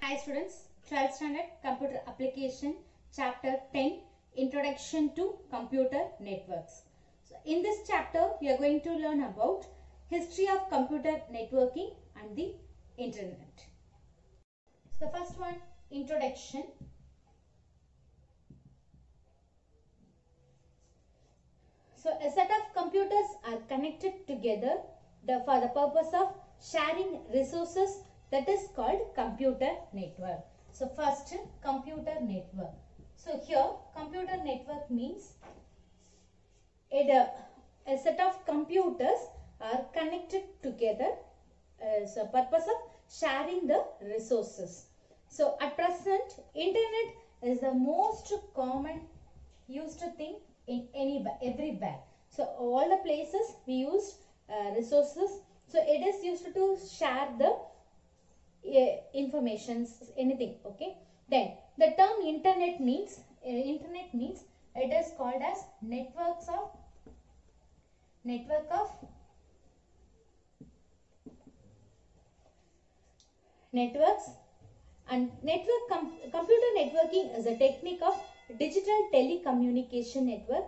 Hi students, 12th standard computer application chapter 10 introduction to computer networks. So in this chapter we are going to learn about history of computer networking and the internet. So the first one, introduction. So a set of computers are connected together for the purpose of sharing resources, that is called computer network. So first, computer network. So here computer network means a set of computers are connected together as a purpose of sharing the resources. So at present, internet is the most common used thing in everywhere. So all the places we use resources. So it is used to share the informations, anything. Okay. Then the term internet means it is called as networks and computer networking is a technique of digital telecommunication network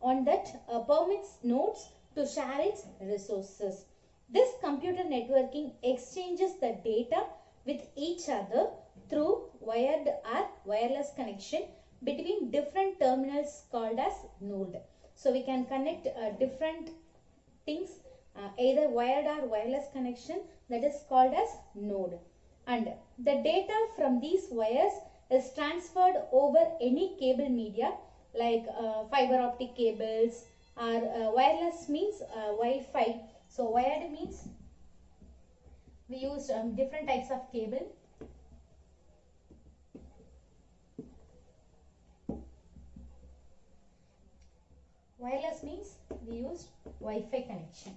on that permits nodes to share its resources. This computer networking exchanges the data with each other through wired or wireless connection between different terminals called as node. So we can connect different things, either wired or wireless connection, that is called as node. And the data from these wires is transferred over any cable media like fiber optic cables, or wireless means Wi-Fi. So wired means we use different types of cable. Wireless means we use Wi-Fi connection.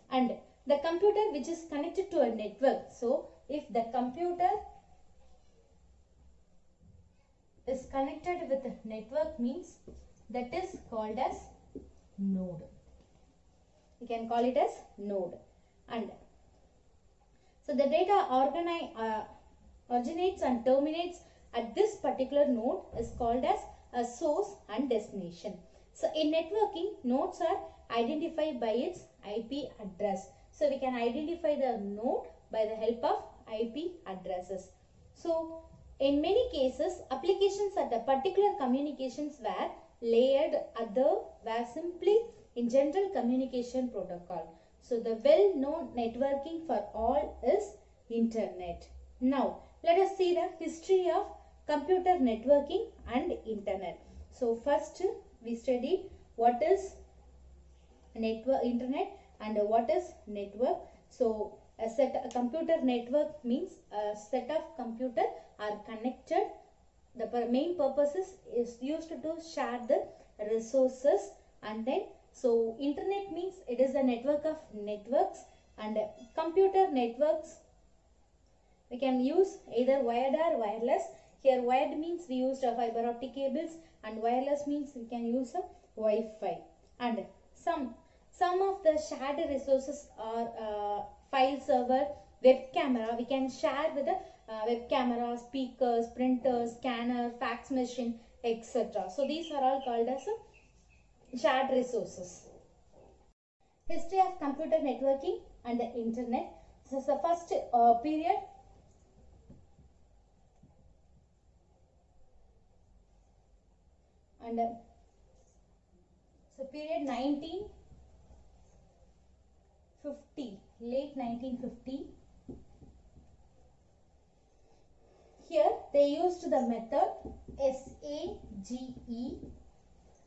And the computer which is connected to a network. So if the computer is connected with a network means that is called as node. We can call it as node. And so the data originates and terminates at this particular node is called as a source and destination. So in networking, nodes are identified by its IP address. So we can identify the node by the help of IP addresses. So in many cases, applications at a particular communications were layered, other were simply in general communication protocol. So the well-known networking for all is internet. Now let us see the history of computer networking and internet. So first we studied what is internet and what is network. So a computer network means a set of computers are connected. The main purpose is used to share the resources. And then so internet means it is a network of networks, and computer networks we can use either wired or wireless. Here wired means we used fiber optic cables, and wireless means we can use a Wi-Fi. And some of the shared resources are file server, web camera. We can share with the web camera, speakers, printers, scanner, fax machine, etc. So these are all called as shared resources. History of computer networking and the internet. This is the first period. And so period 1950, late 1950. Here they used the method SAGE,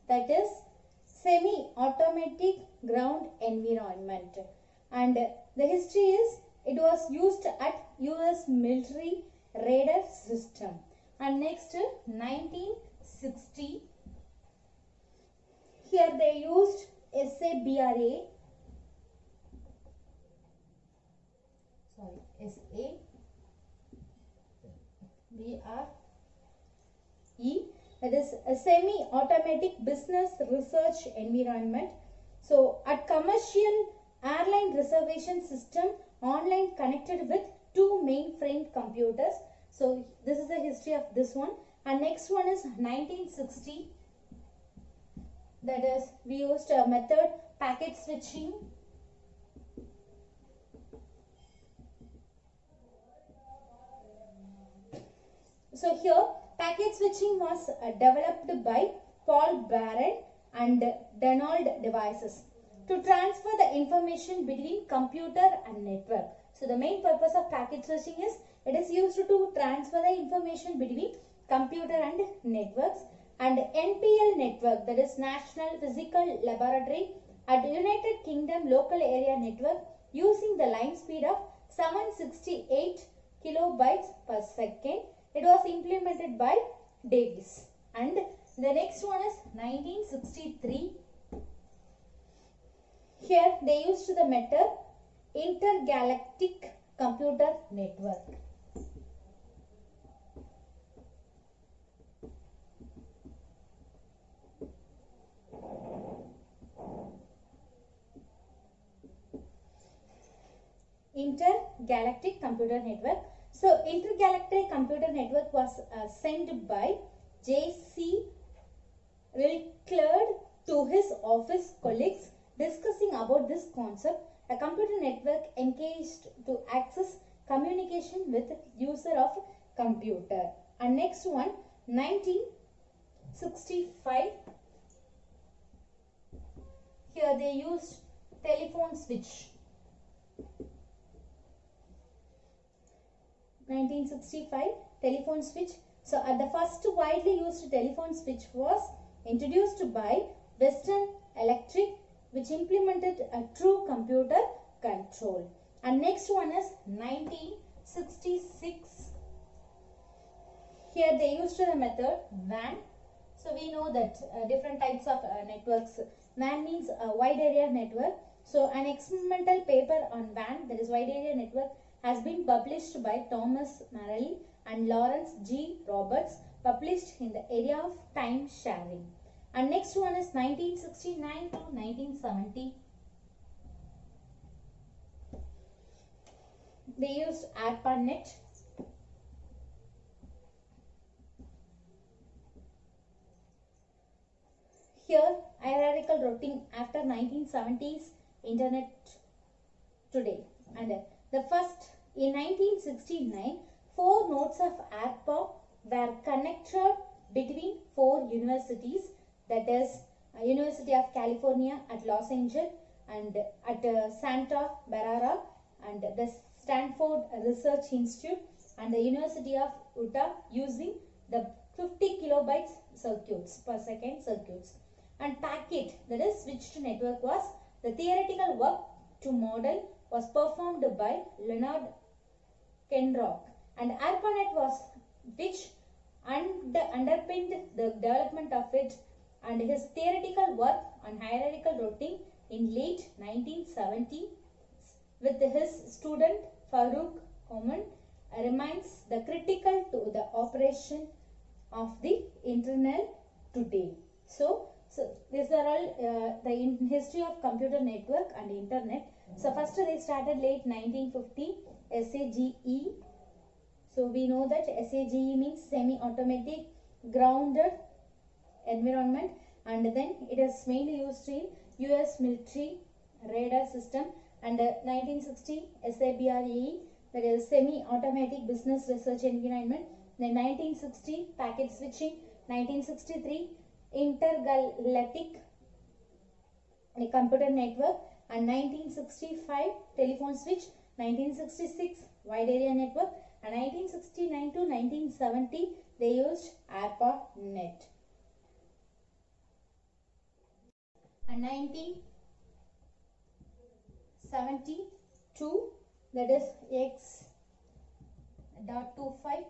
that is semi-automatic ground environment. And the history is it was used at US military radar system. And next 1960, here they used SABRA, that is a semi-automatic business research environment. So at commercial airline reservation system online connected with two mainframe computers So this is the history of this one. And next one is 1960. That is, we used a method packet switching. So here packet switching was developed by Paul Barron and Donald Devices to transfer the information between computer and network. So the main purpose of packet switching is it is used to transfer the information between computer and networks. And NPL network, that is National Physical Laboratory at United Kingdom Local Area Network, using the line speed of 768 kilobytes per second. It was implemented by Davis. And the next one is 1963. Here they used the method intergalactic computer network. Intergalactic computer network. So intergalactic computer network was sent by J.C. Rilklard to his office colleagues discussing about this concept. A computer network engaged to access communication with user of computer. And next one, 1965. Here they used telephone switch. 1965 telephone switch. So the first widely used telephone switch was introduced by Western Electric, which implemented a true computer control. And next one is 1966. Here they used the method WAN. So we know that different types of networks. WAN means a wide area network. So an experimental paper on WAN, that is wide area network, has been published by Thomas Marelli and Lawrence G. Roberts, published in the area of time sharing. And next one is 1969 to 1970. They used ARPANET. Here, hierarchical routing after 1970s internet today. And the first, in 1969, 4 nodes of ARPA were connected between 4 universities, that is University of California at Los Angeles and at Santa Barbara, and the Stanford Research Institute and the University of Utah, using the 50 kilobytes circuits per second circuits. And packet, that is switched network, was the theoretical work to model was performed by Leonard Kenrock, and ARPANET was which underpinned the development of it and his theoretical work on hierarchical routing in late 1970 with his student Farouk Oman remains the critical to the operation of the internet today. So these are all the history of computer network and internet. So first they started late 1950, SAGE. So we know that SAGE means semi-automatic grounded environment, and then it is mainly used in US military radar system. And 1960 SABRE, that is semi-automatic business research environment. Then 1960 packet switching. 1963 intergalactic computer network, and 1965 telephone switch. 1966 wide area network, and 1969 to 1970 they used ARPANET. And 1972, that is X.25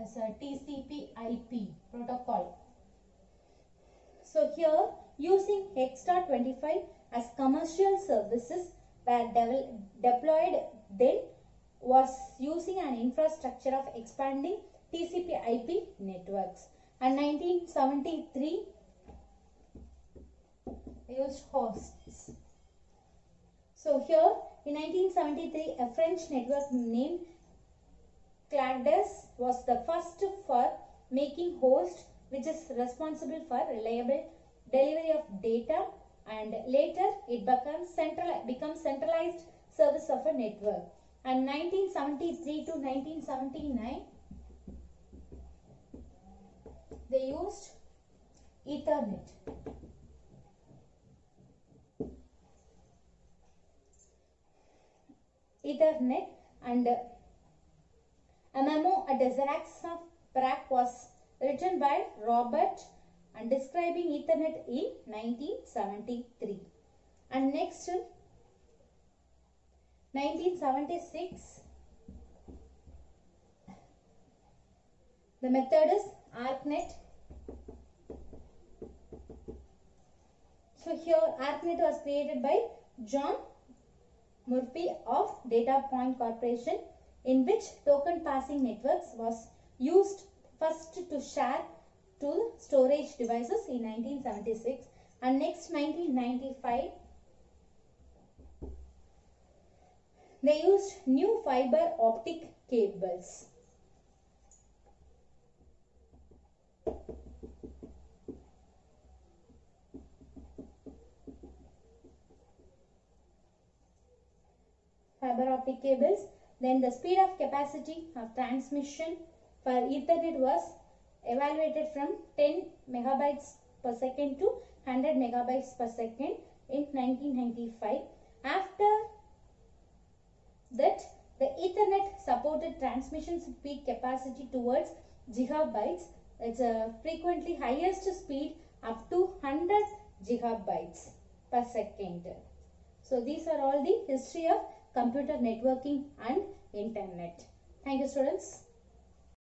as a TCP/IP protocol. So here, using X.25 as commercial services were deployed, then was using an infrastructure of expanding TCP/IP networks. And 1973 used hosts. So here in 1973 a French network named Clades was the first for making host, which is responsible for reliable delivery of data, and later it becomes centralized service of a network. And 1973 to 1979 they used Ethernet. And a memo at the Xerox of Prague was written by Robert and describing Ethernet in 1973. And next, 1976, the method is ARPANET. So here ARPANET was created by John Murphy of Data Point Corporation, in which token passing networks was used first to share to storage devices in 1976. And next, 1995, they used new fiber optic cables. Fiber optic cables. Then the speed of capacity of transmission for Ethernet was evaluated from 10 megabytes per second to 100 megabytes per second in 1995. After that, the Ethernet supported transmission speed capacity towards gigabytes. It's a frequently highest speed up to 100 gigabytes per second. So these are all the history of computer networking and internet. Thank you, students.